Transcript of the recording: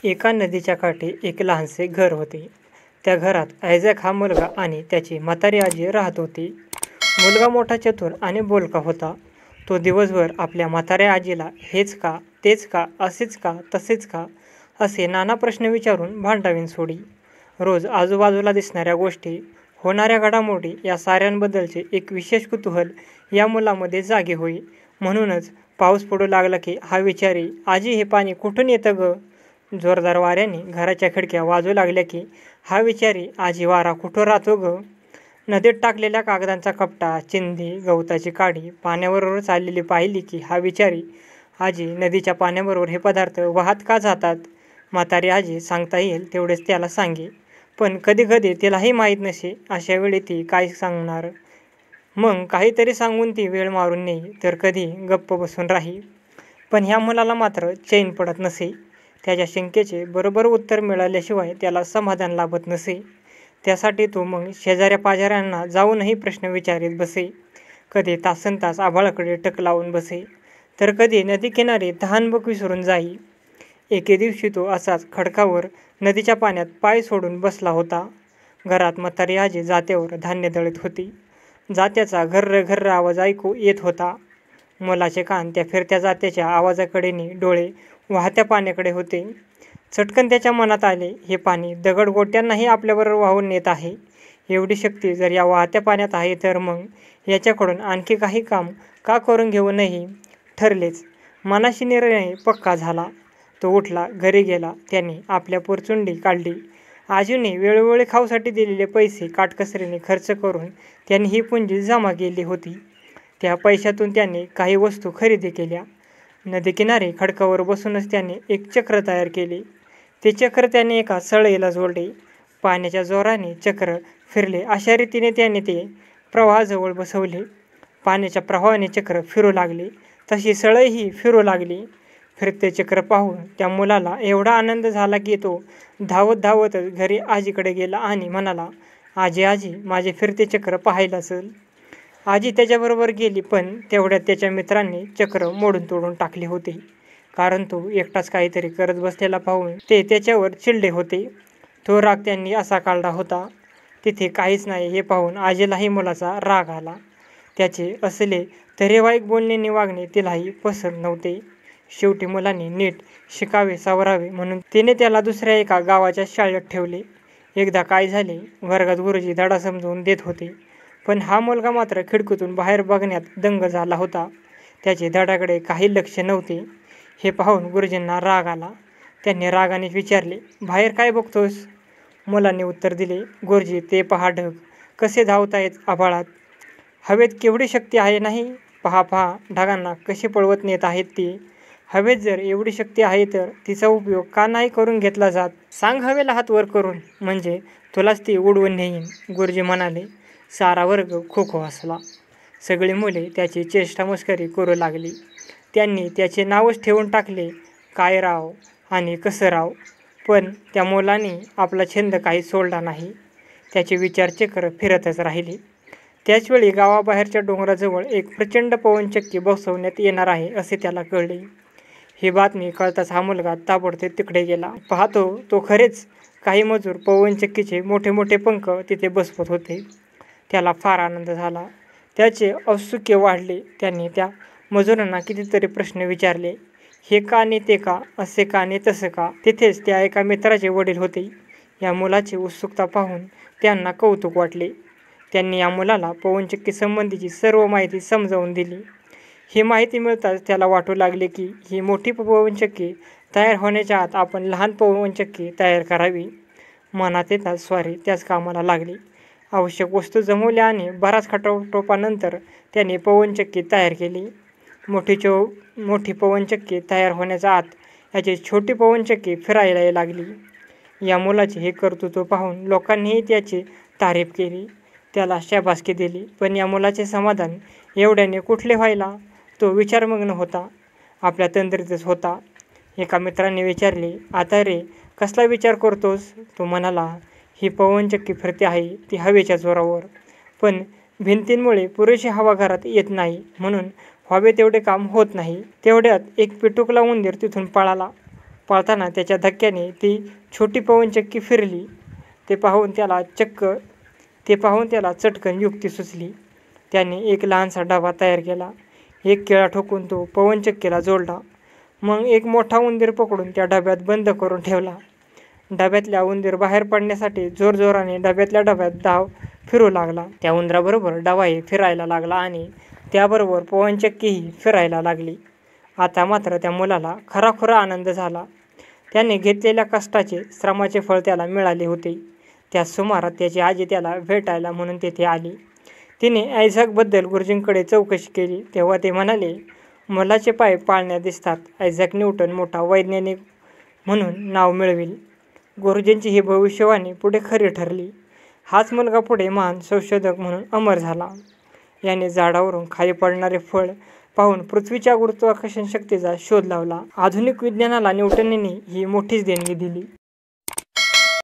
एका नदीच्या काठी एक लहानसे घर होते. त्या घरात आयझॅक हा मुलगा आणि त्याची म्हातारी आजी राहत होती. मुलगा मोठा, चतुर आणि बोलका होता. तो दिवसभर आपल्या म्हाताऱ्या आजीला हेच का, तेच का, असेच का, तसेच का असे नाना प्रश्न विचारून भांडावीन सोडी. रोज आजूबाजूला दिसणाऱ्या गोष्टी, होणाऱ्या घडामोडी या साऱ्यांबद्दलचे एक विशेष कुतूहल या मुलामध्ये जागे होई. म्हणूनच पाऊस पडू लागला की हा विचारी, आजी हे पाणी कुठून येतं ग? जोरदार वाऱ्याने घराच्या खिडक्या वाजू लागल्या की हा विचारी, आजी वारा कुठं राहतो ग? नदीत टाकलेल्या कागदांचा कपटा, चिंधी, गवताची काडी पाण्याबरोबर चाललेली पाहिली की हा विचारी, आजी नदीच्या पाण्याबरोबर हे पदार्थ वाहत का जातात? म्हातारी आजी सांगता येईल तेवढेच त्याला सांगे, पण कधी कधी तिलाही माहीत नसे. अशा वेळी ती काय सांगणार? मग काहीतरी सांगून ती वेळ मारून नेई, तर कधी गप्प बसून राही. पण ह्या मुलाला मात्र चैन पडत नसे. त्याच्या शंकेचे बरोबर उत्तर मिळाल्याशिवाय त्याला समाधान लाभत नसे. त्यासाठी तो मग शेजाऱ्या पाजाऱ्यांना जाऊनही प्रश्न विचारीत बसे. कधी तासनतास आभाळाकडे टक लावून बसे, तर कधी नदीकिनारी तहानभूक विसरून जाई. एके दिवशी तो असाच खडकावर नदीच्या पाण्यात पाय सोडून बसला होता. घरात म्हातारी आजी जात्यावर धान्य दळत होती. जात्याचा घर्र घर्र आवाज ऐकू येत होता. मुलाचे कान त्या फिरत्या जात्याच्या आवाजाकडेनी, डोळे वाहत्या पाण्याकडे होते. चटकन त्याच्या मनात आले, हे पाणी दगडगोट्यांनाही आपल्याबरोबर वाहून नेत आहे. एवढी शक्ती जर या वाहत्या पाण्यात आहे, तर मग याच्याकडून आणखी काही काम का करून घेऊ नये? ठरलेच. मनाशी निर्णय पक्का झाला. तो उठला, घरी गेला. त्याने आपल्या पुरचुंडी काढली. आजीने वेळोवेळी खाऊसाठी दिलेले पैसे काटकसरीने खर्च करून त्यांनी ही पुंजी जमा केली होती. त्या पैशातून त्याने काही वस्तू खरेदी केल्या. नदीकिनारी खडकावर बसूनच त्याने एक चक्र तयार केले. ते चक्र त्याने एका सळईला जोडले. पाण्याच्या जोराने चक्र फिरले अशा रीतीने त्याने ते प्रवाहाजवळ बसवले. पाण्याच्या प्रवाहाने चक्र फिरू लागले, तशी सळईही फिरू लागली. फिरते चक्र पाहून त्या मुलाला एवढा आनंद झाला की तो धावत धावतच घरी आजीकडे गेला आणि म्हणाला, आजी आजी, माझे फिरते चक्र पाहायला चल. आजी त्याच्याबरोबर गेली, पण तेवढ्यात त्याच्या मित्रांनी चक्र मोडून तोडून टाकले होते. कारण तो एकटाच काहीतरी करत बसलेला पाहून ते त्याच्यावर चिडले होते. तो राग त्यांनी असा काढला होता. तिथे काहीच नाही हे पाहून आजीलाही मुलाचा राग आला. त्याचे असले तऱ्हेवाईक बोलणे वागणे तिलाही पसंत नव्हते. शेवटी मुलाने नीट शिकावे सावरावे म्हणून तिने त्याला दुसऱ्या एका गावाच्या शाळेत ठेवले. एकदा काय झाले, वर्गात गुरुजी धडा समजवून देत होते, पण हा मुलगा मात्र खिडकीतून बाहेर बघण्यात दंग झाला होता. त्याचे धड्याकडे काही लक्ष नव्हते. हे पाहून गुरुजींना राग आला. त्यांनी रागाने विचारले, बाहेर काय बघतोस? मुलाने उत्तर दिले, गुरुजी ते पहा ढग कसे धावतायत आभाळात. हवेत केवढी शक्ती आहे नाही? पहा पहा, ढगांना कसे पळवत नेत आहेत ती. हवेत जर एवढी शक्ती आहे तर तिचा उपयोग का नाही करून घेतला जात? सांग हवेला हात वर करून, म्हणजे तुलाच ती उडवून नेईन. गुरुजी म्हणाले. सारा वर्ग खो खो हसला. सगळी मुले त्याची चेष्टा मस्करी करू लागली. त्यांनी त्याचे नावच ठेवून टाकले काय राव आणि कसं राव. पण त्या मुलाने आपला छंद काही सोडला नाही. त्याचे विचारचक्र फिरतच राहिले. त्याचवेळी गावाबाहेरच्या डोंगराजवळ एक प्रचंड पवनचक्की बसवण्यात येणार आहे असे त्याला कळले. ही बातमी कळताच हा मुलगा ताबडतोब तिकडे गेला. पाहतो तो खरेच काही मजूर पवनचक्कीचे मोठे मोठे पंख तिथे बसवत होते. त्याला फार आनंद झाला. त्याचे औत्सुक्य वाढले. त्याने त्या मजुरांना कितीतरी प्रश्न विचारले. हे का ने ते का, असे का ने तसं का. तिथेच त्या एका मित्राचे वडील होते. या मुलाची उत्सुकता पाहून त्यांना कौतुक वाटले. त्यांनी या मुलाला पवनचक्की संबंधीची सर्व माहिती समजावून दिली. ही माहिती मिळताच त्याला वाटू लागले की ही मोठी पवनचक्की तयार होण्याच्या आत आपण लहान पवनचक्की तयार करावी. मनात येताच स्वारी त्याच कामाला लागली. आवश्यक वस्तू जमवल्या आणि बराच खटाटोपानंतर त्याने पवनचक्की तयार केली. मोठी पवनचक्की तयार होण्याच्या आत याची छोटी पवनचक्की फिरायला लागली. या मुलाचे हे कर्तृत्व पाहून लोकांनीही त्याची तारीफ केली, त्याला शाबासकी दिली. पण या मुलाचे समाधान एवढ्याने कुठले व्हायला? तो विचारमग्न होता, आपल्या तंद्रीतच होता. एका मित्राने विचारले, आता रे कसला विचार करतोस? तो म्हणाला, ही पवनचक्की फिरते आहे ती हवेच्या जोरावर, पण भिंतींमुळे पुरेशी हवा घरात येत नाही, म्हणून हवे तेवढे काम होत नाही. तेवढ्यात एक पिटुकला उंदीर तिथून पळाला. पळताना त्याच्या धक्क्याने ती छोटी पवनचक्की फिरली. ते पाहून त्याला चटकन युक्ती सुचली. त्याने एक लहानसा डबा तयार केला. एक केळा ठोकून तो पवनचक्कीला जोडला. मग एक मोठा उंदीर पकडून त्या डब्यात बंद करून ठेवला. डब्यातल्या उंदीर बाहेर पडण्यासाठी जोरजोराने डब्यातल्या डब्यात धाव फिरू लागला. त्या उंदराबरोबर डबाही फिरायला लागला आणि त्याबरोबर पवनचक्कीही फिरायला लागली. आता मात्र त्या मुलाला खराखुरा आनंद झाला. त्याने घेतलेल्या कष्टाचे, श्रमाचे फळ त्याला मिळाले होते. त्याच सुमारात त्याची आजी त्याला भेटायला म्हणून तेथे आली. तिने आयझॅकबद्दल गुरुजींकडे चौकशी केली. तेव्हा ते म्हणाले, मुलाचे पाय पाळण्यात दिसतात. आयझॅक न्यूटन मोठा वैज्ञानिक म्हणून नाव मिळवेल. गुरुजींची ही भविष्यवाणी पुढे खरी ठरली. हाच मुलगा पुढे महान संशोधक म्हणून अमर झाला. याने झाडावरून खाली पडणारे फळ पाहून पृथ्वीच्या गुरुत्वाकर्षण शक्तीचा शोध लावला. आधुनिक विज्ञानाला न्यूटनने ही मोठीच देणगी दिली.